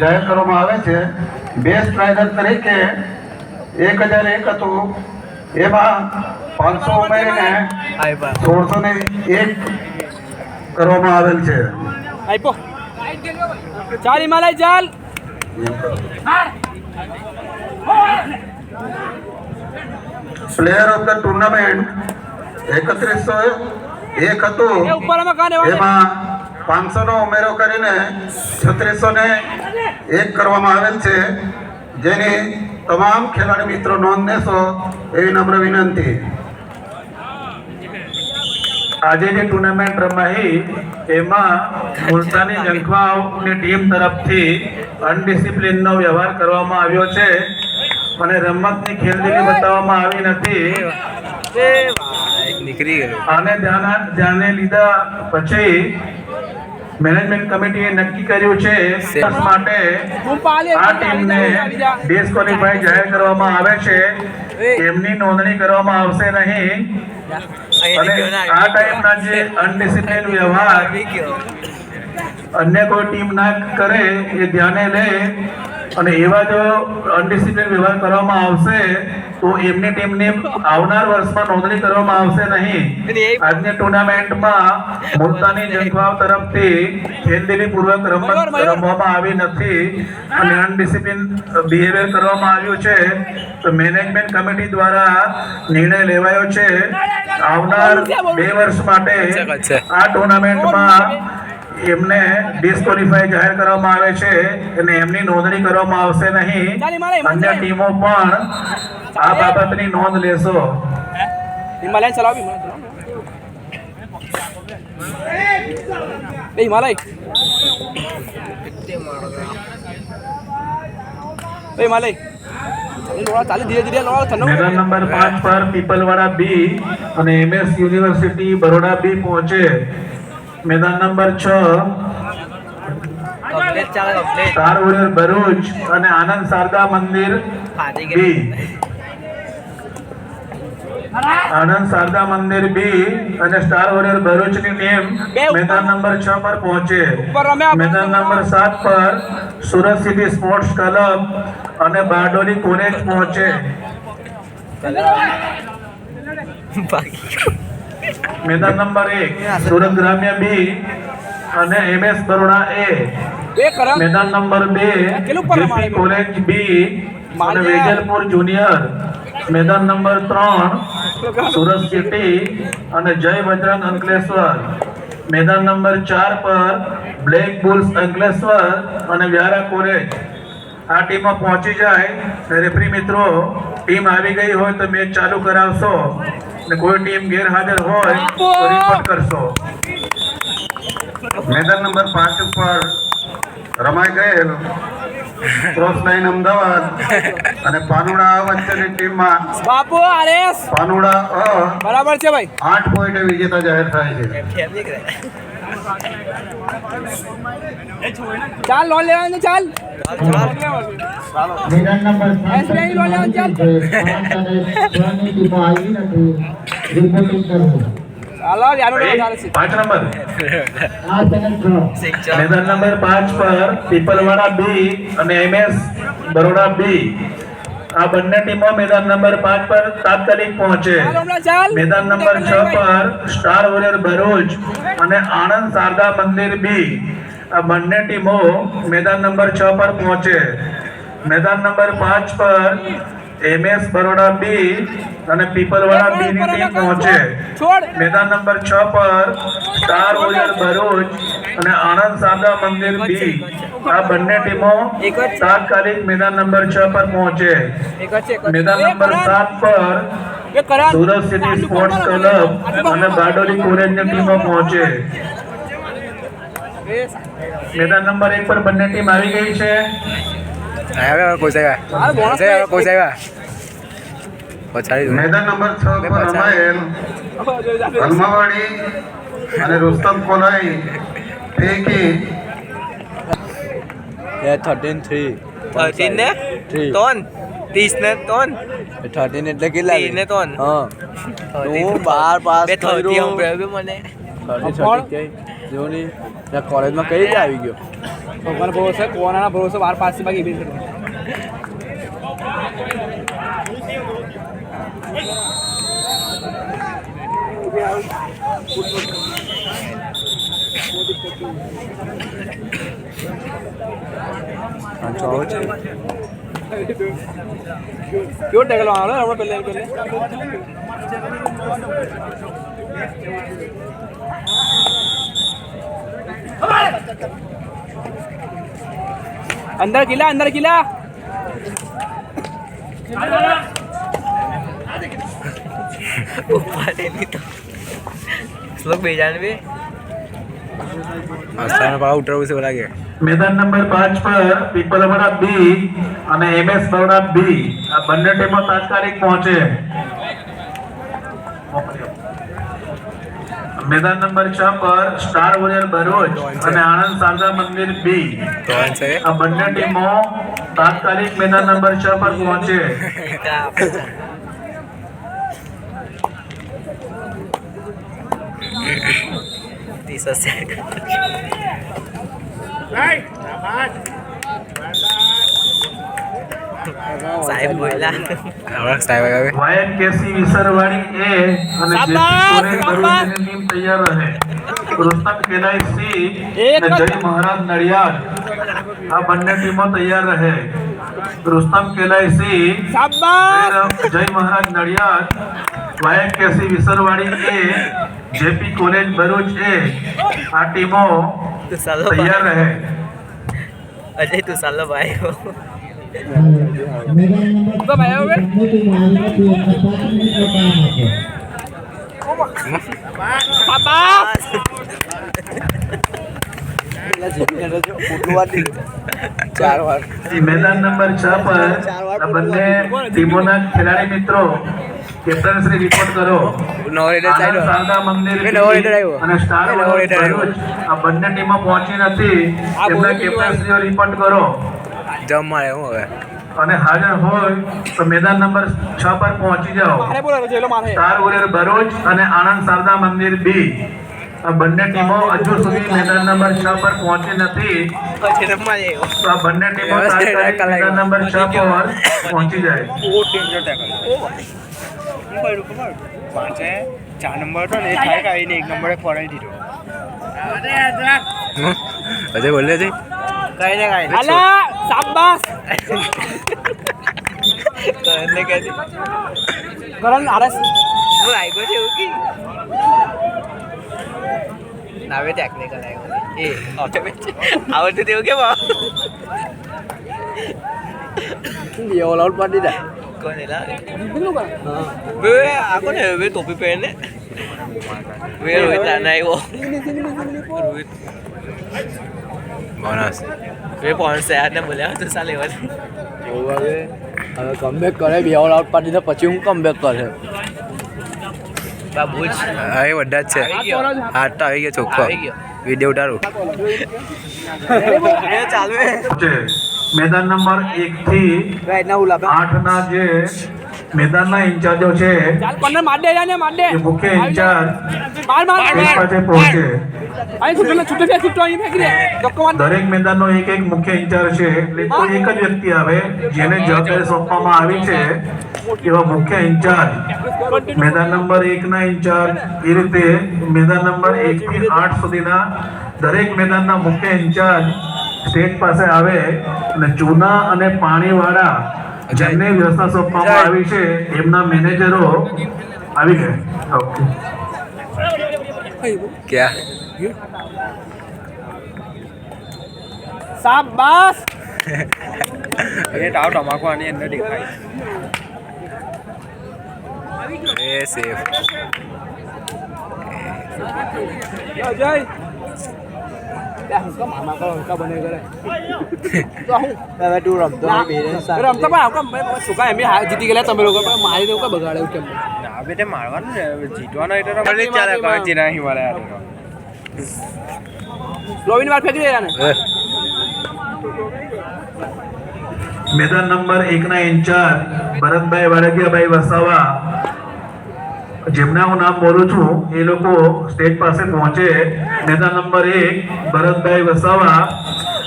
જાહેર કરવામાં આવે છે. બેસ્ટ રાઇડર તરીકે 1001 હતું, એમાં 500 ઉમેરીને 1601 કરવામાં આવેલ છે. ચાલ હિમાલય ચાલ. પ્લેયર ઓફ ધ ટુર્નામેન્ટ 3101 હતું, એમાં 500 નો ઉમેરો કરીને 3601 કરવામાં આવેલ છે, જેની તમામ ખેલાડી મિત્રો નોંધ લેશો એવી નમ્ર વિનંતી. આજે જે ટુર્નામેન્ટ રમાઈ એમાં મુલતાની જંખવાઓની ટીમ તરફથી અનડિસિપ્લિનનો વ્યવહાર કરવામાં આવ્યો છે અને રમતની ખેલદિલી બતાવવામાં આવી નથી. આને ધ્યાને લીધા પછી મેનેજમેન્ટ કમિટીએ નક્કી કર્યું છે માટે આ ટીમને ડિસ્ક્વોલિફાય જાહેર કરવામાં આવે છે. એમની નોંધણી કરવામાં આવશે નહીં અને આ ટાઈપના જે અનડિસિપ્લિન વ્યવહાર અન્ય કોઈ ટીમ ના કરે એ ધ્યાને લે અને એવા જો અનડિસિપ્લિન વ્યવહાર કરવામાં આવશે તો એમની ટીમની આવનાર વર્ષમાં નોંધણી કરવામાં આવશે નહીં. આજની ટુર્નામેન્ટમાં મુલતાની જંખવાઓ તરફથી ખેલદિલીપૂર્વક રમત રમવામાં આવી નથી અને અનડિસિપ્લિન બિહેવિયર કરવામાં આવ્યું છે. તો મેનેજમેન્ટ કમિટી દ્વારા નિર્ણય લેવાયો છે આવનાર 2 વર્ષ માટે આ ટુર્નામેન્ટમાં એમને ડિસ્ક્વોલિફાય જાહેર કરવામાં આવે છે અને એમની નોંધણી કરવામાં આવશે નહીં. અન્ય ટીમો પણ આ બાબતની નોંધ લેશો. હિમાલય ચલાવ હિમાલય હિમાલય મેદાન નંબર 5 પર પીપલવાડા બી અને MS યુનિવર્સિટી બરોડા બી પહોંચે. મેદાન નંબર 6 સ્ટાર વોરિયર ભરૂચ અને આનંદ શારદા મંદિર બી. આનંદ શારદા મંદિર બી અને સ્ટાર વોરિયર ભરૂચની ટીમ મેદાન નંબર 6 પર પહોંચે. મેદાન નંબર 7 પર સુરત સિટી સ્પોર્ટ્સ ક્લબ અને બારડોલી કોલેજ પહોંચે. મેદાન નંબર 1 સુરત ગ્રામ્ય બી અને MS બરોડા એ. મેદાન નંબર 2 જેપી કોલેજ બી અને વેજલપુર જુનિયર. મેદાન નંબર 3 સુરત સિટી અને જય બજરંગ અંકલેશ્વર. મેદાન નંબર 4 પર બ્લેક બુલ્સ અંકલેશ્વર અને વ્યારા કોલેજ. આ ટીમમાં પહોંચી જાય. રેફરી મિત્રો, ટીમ આવી ગઈ હોય તો મેચ ચાલુ કરાવશો અને કોઈ ટીમ ગેરહાજર હોય તો રિપોર્ટ કરશો. મેદાન નંબર 5 ઉપર રમાઈ ગયેલ ક્રોસ લાઈન અમદાવાદ અને પાનુડા વચ્ચેની ટીમમાં બાપુ આરએસ પાનુડા બરાબર છે ભાઈ 8 પોઈન્ટે વિજેતા જાહેર થાય છે. ચાલ લોન લેવાનું ચાલ. મેદાન નંબર 5 લોન લેવાનું ચાલ. રિપોર્ટિંગ કરવું. ચાલો યાર 5 નંબર મેદાન નંબર 5 પર પીપલવાડા બી અને MS બરોડા બી. આ બંને ટીમો મેદાન નંબર 5 પર તાત્કાલિક પહોંચે. મેદાન નંબર 6 પર સ્ટાર વોરિયર ભરૂચ અને આનંદ શારદા મંદિર બી. આ બંને ટીમો મેદાન નંબર 6 પર પહોંચે. મેદાન નંબર 5 પર MS બરોડા બી અને પીપલવાડા બી ની ટીમ પહોંચે. મેદાન નંબર 6 પર સ્ટાર વોરિયર ભરૂચ અને આનંદ શારદા મંદિર બી. આ બંને ટીમો તાત્કાલિક મેદાન નંબર 6 પર પહોંચે. મેદાન નંબર 7 પર સુરત સિટી સ્પોર્ટ્સ ક્લબ અને બારડોલી કોલેજની ટીમો પહોંચે. મેદાન નંબર 1 પર બંને ટીમ આવી ગઈ છે. મેદાન નંબર 6 પર રમાયેલ હલમાવાડી અને રુસ્તમ કોલાઈ પૈકી 13 ને 30 ને 13 એટલે કેટલા 3 ને 3 હા હું 12 પાસ કર્યો મને જોની કોલેજમાં કઈ રીતે આવી ગયો ભગવાન ભરોસે કોના ભરોસે બાર પાસ બાકી બી क्यों टेकल वाला है पहले अंदर किला ऊपर नहीं तो लोग बेजान भी आस्थाना पाव उतरવું છે લાગે मैदान नंबर 5 पर पीपलवाड़ा बी અને એમએસ બરોડા બી આ બંને ટીમો તાત્કાલિક પહોંચે मैदान नंबर 6 पर स्टार वॉरियर भरूच અને આણંદ શારદા મંદિર બી કોણ છે આ બંને ટીમો તાત્કાલિક मैदान नंबर 6 पर પહોંચે સાહેબ બોલા આવક સાહેબ આવે વાયએમકેસી વિસરવાડી એ અને જેપી કોરેલ ભરૂચની ટીમ તૈયાર રહે રુસ્તમ કેલાઈ સી અને જય મહારાજ નડિયાદ આ બંને ટીમો તૈયાર રહે રુસ્તમ કેલાઈ સી જય મહારાજ નડિયાદ વાયએમકેસી વિસરવાડી એ જેપી કોલેજ ભરૂચ એ આ ટીમો તૈયાર રહે અજય તું સાલો ભાઈ હો मैदान नंबर तो भाई हो गए? की मारी में 2 मिनट का टाइम है मैदान नंबर 6 पर આ બંને ટીમોના ખેલાડી મિત્રો કેપ્ટન શ્રી રિપોર્ટ કરો નવો રેડર આનંદ શારદા મંદિર નવો રેડર આવ્યો અને સ્ટાર નવો રેડર આવ્યો ભરૂચ આ બંને ટીમો પહોંચી નથી તેમના કેપ્ટન શ્રીઓ રિપોર્ટ કરો જમ મારે હું હવે અને હાજર હોય તો मैदान नंबर 6 પર પહોંચી જાઓ મારે બોલો જેલો મારે સ્ટાર વોરિયર ભરૂચ અને આનંદ શારદા મંદિર બી આ બંને ટીમો હજુ સુધી मैदान नंबर 6 પર પહોંચી નથી પછી રમવા આવ્યો તો આ બંને ટીમો તાત્કાલિક मैदान नंबर 6 પર પહોંચી જાય પાંચે 4 નંબર તો ને થાય કાઈને 1 નંબરે ફરાઈ દીધો અજય બોલે છે કઈ ને કઈ અલા શાબાશ કરને કહી કરણ આરસ હું આવ્યો છે એવું કે નાવે ટેકનિકલ આવ્યો એ ઓટોમેટિક આવડતું તેવું કેમ ये ऑल आउट पार्टी था કોને લા बिल्कुल का हां વે આ કોને વે ટોપી પહેરને વે રોહિત ના આવ્યો રોહિત બોનસ વે પોઈન્ટ છે આને બોલ્યા તો સાલે હવે કમબેક કરે બે ઓલ આઉટ પાર્ટી તો પછી હું કમબેક કરે બાબુ જ હા એ વડા જ છે હાથ તો આવી ગયો ચોખ્ખો આવી ગયો વિડિયો ઉતારું ચાલુ છે मैदान नंबर 1 થી રાઈટ ના ઉલા 8 ના જે मैदानના ઇન્ચાર્જો છે ચાલ કોને માર દે જાને માર દે એ મુખ્ય ઇન્ચાર્જ માર માર એક પાસે પહોંચે અહીં છૂટે અહીં ફેંકી દે ધક્કો માર દરેક મેદાનનો એક એક મુખ્ય ઇન્ચાર્જ છે એટલે કોઈ એક જ વ્યક્તિ આવે જેને જવાબદારી સોંપવામાં આવી છે એવા મુખ્ય ઇન્ચાર્જ मैदान नंबर 1 ના ઇન્ચાર્જ એ રીતે मैदान नंबर 1 થી 8 સુધીના દરેક મેદાનના મુખ્ય ઇન્ચાર્જ સ્ટેજ પાસે આવે અને ચૂના અને પાણીવાળા જેમને વ્યવસ્થા સોંપવામાં આવી છે એમના મેનેજરો આવી ગયા ઓકે क्या શાબાશ ये टाव टमाको आने अंदर दिखाई ये सेफ અજય उसका मामा का उनका बने करे तो હું હવે તું રમતો રમતા પણ આવકા સુકા એમ જીતી ગયા તમે લોકો મારી દેવું કે બગાડ્યું કેમ ના બેટે મારવાનું ને જીતવાનો એટલે રમવાની ચાલે કોઈ નહીં મળે લોવિન વાર ફેંકી દે ને मैदान नंबर 1 ના ઇન્ચાર્જ ભરતભાઈ વાડકિયાભાઈ વસાવા જેમના હું નામ બોલું છું એ લોકો સ્ટેજ પાસે પહોંચે मैदान नंबर 1 ભરતભાઈ વસાવા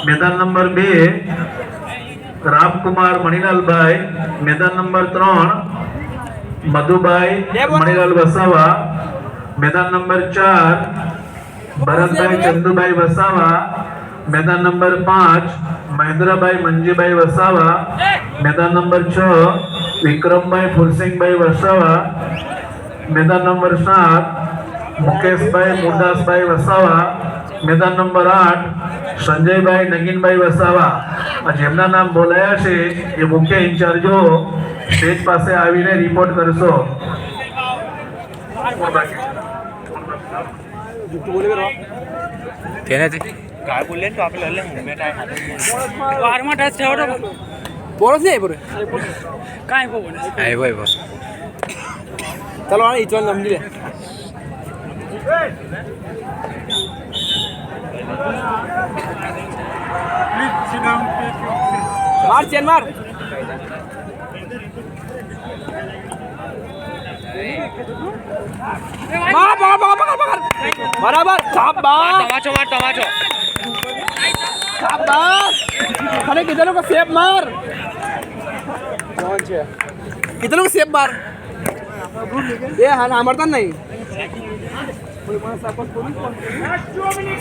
मैदान नंबर 2 रामकुमार मणिलालभाई, मैदान नंबर 3 मधुभाई मणिलाल वसावा, मैदान नंबर 4 भरतभाई चंदुभाई वसावा, मैदान नंबर 5 महेंद्रभाई मंजीभाई वसावा, मैदान नंबर 6 विक्रमभाई फुलसिंगभाई वसावा, मैदान नंबर 7 मुकेशभाई मुरदासभाई वसावा, मैदान नंबर 8 संजयभाई नगीनभाई वसावा। જેમના નામ બોલાયા છે એ મુખ્ય ઇન્ચાર્જો સ્ટેજ પાસે આવીને રિપોર્ટ કરશો। તેનાથી काय बोलले तो आपल्याला लय मुंबईत आहे बारमाट आहे तेवढं बोलत नाही बरं काय हो बोल આય ભાઈ બસ चलो आणि इचवण जमली रे मार चेन मार मार मार मार मार मार बराबर शाबाश टमाचो मार टमाचो शाबाश अरे कितनों को सेफ मार कितनों को सेफ मार ये हा ना अमरता नहीं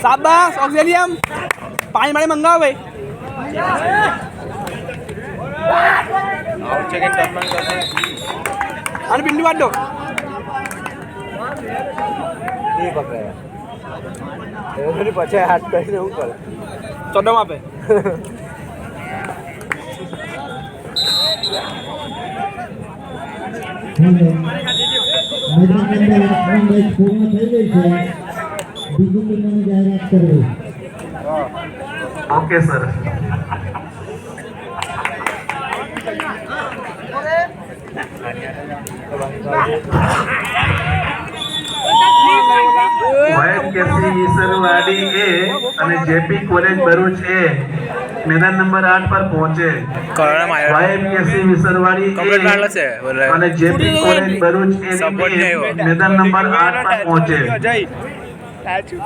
शाबाश ऑक्सिलियम पानी मारे मंगाओ भाई आउट सेकंड टर्न करते अरे पिंडी वाट दो એ પકડાય એની પછી હાથ કરીને હું કરે 14 पे मैदान नंबर 8 मैच पूर्ण થઈ ગઈ છે બીજી ટીમોની જાહેરાત કરવી। Okay sir. YMKC ઈસરવાડી એ અને જેપી કોલેજ ભરૂચ એ मैदान नंबर 8 पर पहुंचे। કોરોના માર્યો YMKC ઈસરવાડી કમ્પ્લીટ મારલો છે બોલે અને જેપી કોલેજ ભરૂચ એ Support નહીં આવ્યો। मैदान नंबर 8 पर पहुंचे। જય આચુ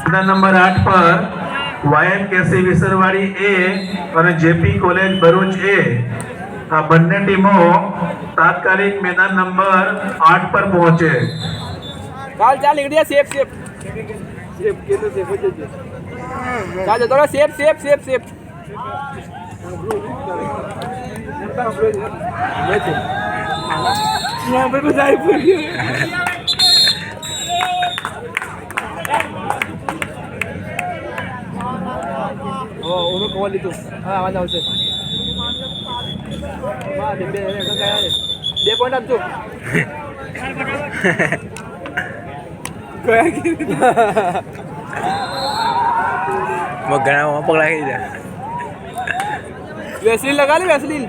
मैदान नंबर 8 पर YMKC ઈસરવાડી એ અને જેપી કોલેજ ભરૂચ એ આ બંને ટીમો તાત્કાલિક मैदान नंबर 8 पर पहुंचे। काल चाल इकड़िया सेफ सेफ सेफ के तो सेफ हो जाए चाल थोड़ा सेफ सेफ सेफ सेफ यहाँ पे कुछ आई पूरी ओ उन्होंने कॉल ली तू हाँ आवाज आओ से वाह बे बे पॉइंट आप जो ગણામાં પકડાઈ જાય वैसलीन लगा ली वैसलीन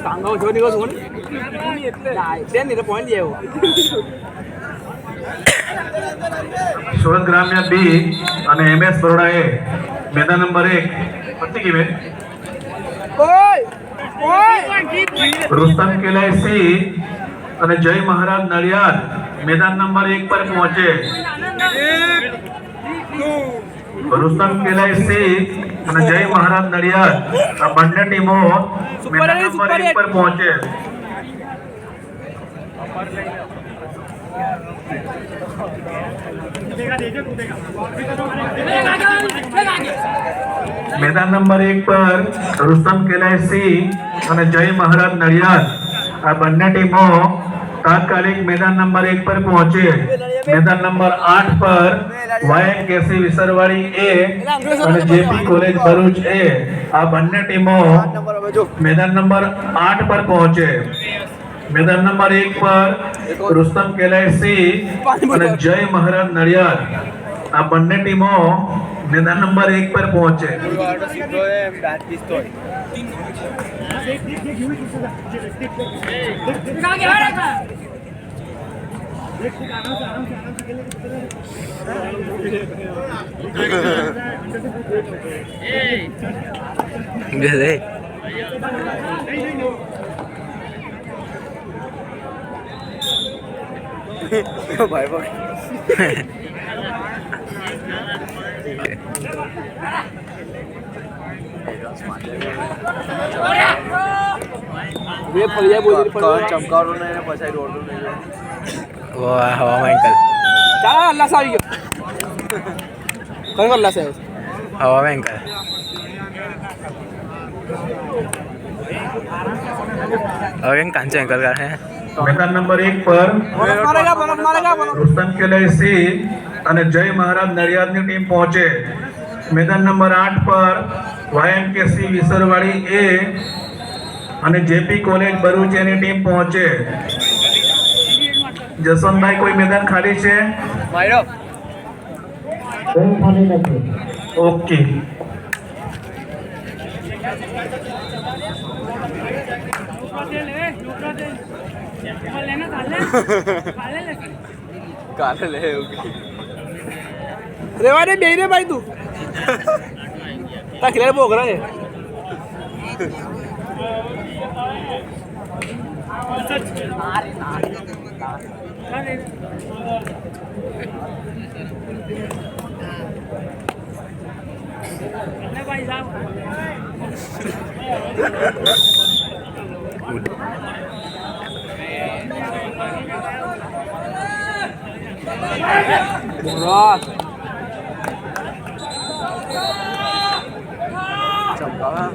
सांगा जो निघो सोन ते नहीं पॉइंट लिया वो સુરત ગ્રામ્ય બી અને MS બરોડા એ मैदान नंबर 1 પતી ગઈ મેચ। ओए ओए रुस्तम केलाय सी અને જય મહારાજ નડિયાદ मैदान नंबर 1 पर पहुंचे। रुस्तम केलाय सी અને જય મહારાજ નડિયાદ આ બંને ટીમો मैदान नंबर 1 पर पहुंचे। मैदान नंबर 1 पर रुस्तम केलाय सी અને જય મહારાજ નડિયાદ આ બંને ટીમો તાત્કાલિક मैदान नंबर 1 पर पहुंचे। मैदान नंबर 8 पर YMKC ઈસરવાડી ए અને जेपी कॉलेज भरूच ए આ બંને ટીમો मैदान नंबर 8 पर पहुंचे। मैदान नंबर 1 पर रुस्तम केलाय सी અને જય મહારાજ નડિયાદ આ બંને ટીમો मैदान नंबर 1 पर पहुंचे। दात पिस्तोल ભાઈ ભાઈ રે ફળિયા બોલી ફળિયા ચમકાવડું નહીં ને પછી દોડવું નહીં હવામાં એન્કલ ચાલ અલ્લાહ આવી ગયો કર અલ્લાહ સાહેબ હવામાં એન્કલ હવે કાંચો એન્કલ કાર હે मैदान नंबर 1 पर મારેગા रुस्तम केलसी અને જય મહારાજ નડિયાદની ટીમ પહોંચે. મેદાન નંબર 8 પર વાયએમકેસી વિસરવાડી એ અને જેપી કોલેજ ભરૂચની ટીમ પહોંચે. જસવંતભાઈ કોઈ મેદાન ખાલી છે? મારો કોઈ ખાલી નથી. ઓકે. કાલે લે રેવા દે બેઈ રે ભાઈ તું તા ખેલાડી બહુ કરે બોલા ચમકાવા